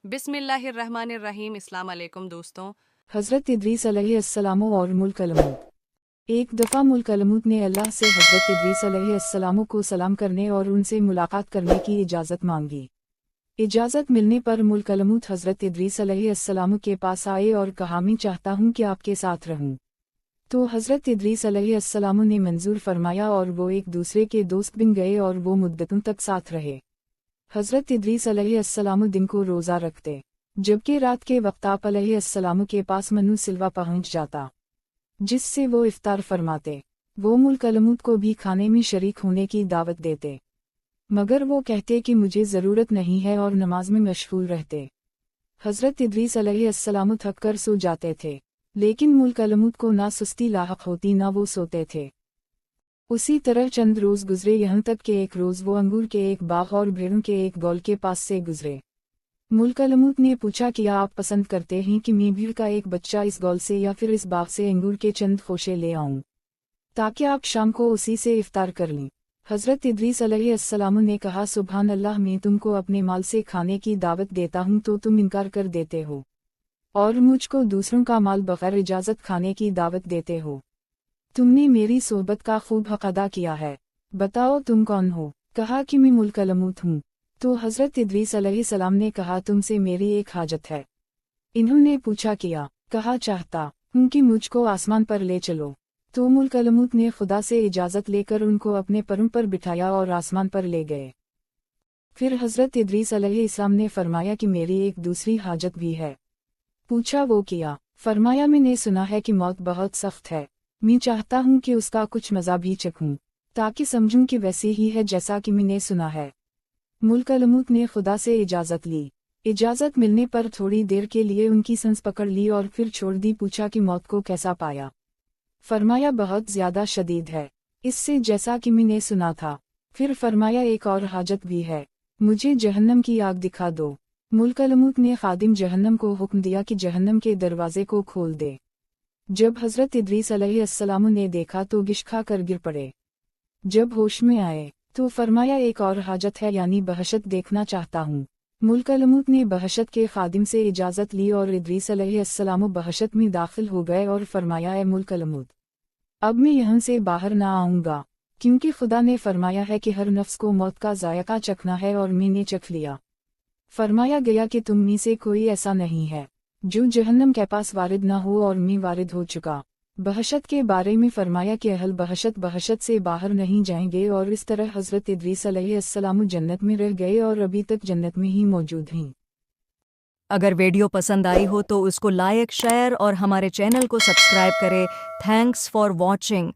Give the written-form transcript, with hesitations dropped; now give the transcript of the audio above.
बिस्मिल्लाहिर्रहमानिर्रहीम। अस्सलाम वालेकुम दोस्तों। हज़रत इदरीस अलैहिस्सलाम और मुल्कलमूत। एक दफ़ा मुल्कलमूत ने अल्लाह से हज़रत इदरीस अलैहिस्सलाम को सलाम करने और उनसे मुलाकात करने की इजाज़त मांगी। इजाज़त मिलने पर मुल्कलमूत हज़रत इदरीस अलैहिस्सलाम के पास आए और कहा, मैं चाहता हूँ कि आपके साथ रहूँ। तो हज़रत इदरीस अलैहिस्सलाम ने मंजूर फरमाया और वो एक दूसरे के दोस्त बन गए और वो मुद्दतों तक साथ रहे। हज़रत इदरीस अलैहिस्सलाम दिन को रोज़ा रखते, जबकि रात के वक्त आप अलैहिस्सलाम के पास मनु सिलवा पहुंच जाता, जिससे वो इफ्तार फरमाते। वो मुल्कलमूत को भी खाने में शरीक होने की दावत देते, मगर वो कहते कि मुझे ज़रूरत नहीं है और नमाज में मशगूल रहते। हज़रत इदरीस अलैहिस्सलाम थक कर सो जाते थे, लेकिन मुल्कलमूत को ना सुस्ती लाहक होती ना वो सोते थे। उसी तरह चंद रोज़ गुजरे, यहाँ तक कि एक रोज़ वो अंगूर के एक बाग और भेड़ों के एक गौल के पास से गुजरे। मुल्कलमूत ने पूछा, क्या आप पसंद करते हैं कि मैं भीड़ का एक बच्चा इस गौल से या फिर इस बाग से अंगूर के चंद खोशे ले आऊं, ताकि आप शाम को उसी से इफ्तार कर लें। हज़रत इदरीस अलैहिस्सलाम ने कहा, सुभान अल्लाह, मैं तुमको अपने माल से खाने की दावत देता हूं तो तुम इनकार कर देते हो, और मुझको दूसरों का माल बगैर इजाज़त खाने की दावत देते हो। तुमने मेरी सोहबत का खूब हक अदा किया है। बताओ तुम कौन हो? कहा कि मैं मुल्कलमूत हूँ। तो हज़रत इदरीस अलैहिस्सलाम ने कहा, तुमसे मेरी एक हाजत है। इन्होंने पूछा, किया? कहा, चाहता हूँ कि मुझको आसमान पर ले चलो। तो मुल्कलमूत ने खुदा से इजाज़त लेकर उनको अपने परों पर बिठाया और आसमान पर ले गए। फिर हज़रत इदरीस अलैहिस्सलाम ने फरमाया कि मेरी एक दूसरी हाजत भी है। पूछा, वो किया? फरमाया, मैंने सुना है कि मौत बहुत सख्त है। मैं चाहता हूँ कि उसका कुछ मज़ा भी चखूँ, ताकि समझूं कि वैसे ही है जैसा कि मैंने सुना है। मुल्कलमूत ने खुदा से इजाज़त ली। इजाज़त मिलने पर थोड़ी देर के लिए उनकी सांस पकड़ ली और फिर छोड़ दी। पूछा कि मौत को कैसा पाया? फरमाया, बहुत ज़्यादा शदीद है, इससे जैसा कि मैंने सुना था। फिर फरमाया, एक और हाजत भी है, मुझे जहन्नम की आग दिखा दो। मुल्कलमूत ने खादिम जहन्नम को हुक्म दिया कि जहन्नम के दरवाजे को खोल दे। जब हज़रत इदरीस अलैहिस्सलाम ने देखा तो गिश खा कर गिर पड़े। जब होश में आए तो फरमाया, एक और हाजत है, यानी बहशत देखना चाहता हूँ। मुल्कलमूत ने बहशत के खादिम से इजाज़त ली और इदरीस अलैहिस्सलाम बहशत में दाखिल हो गए और फरमाया, ए मुल्कलमूत, अब मैं यहाँ से बाहर ना आऊँगा, क्योंकि खुदा ने फरमाया है कि हर नफ्स को मौत का जायका चखना है और मैंने चख लिया। फरमाया गया कि तुम में से कोई ऐसा नहीं है जो जहन्नम के पास वारिद ना हो, और मैं वारिद हो चुका। बहशत के बारे में फरमाया कि अहल बहशत से बाहर नहीं जाएंगे, और इस तरह हज़रत इदरीस अलैहिस्सलाम जन्नत में रह गए और अभी तक जन्नत में ही मौजूद हैं। अगर वीडियो पसंद आई हो तो उसको लाइक, शेयर और हमारे चैनल को सब्सक्राइब करें। Thanks for watching.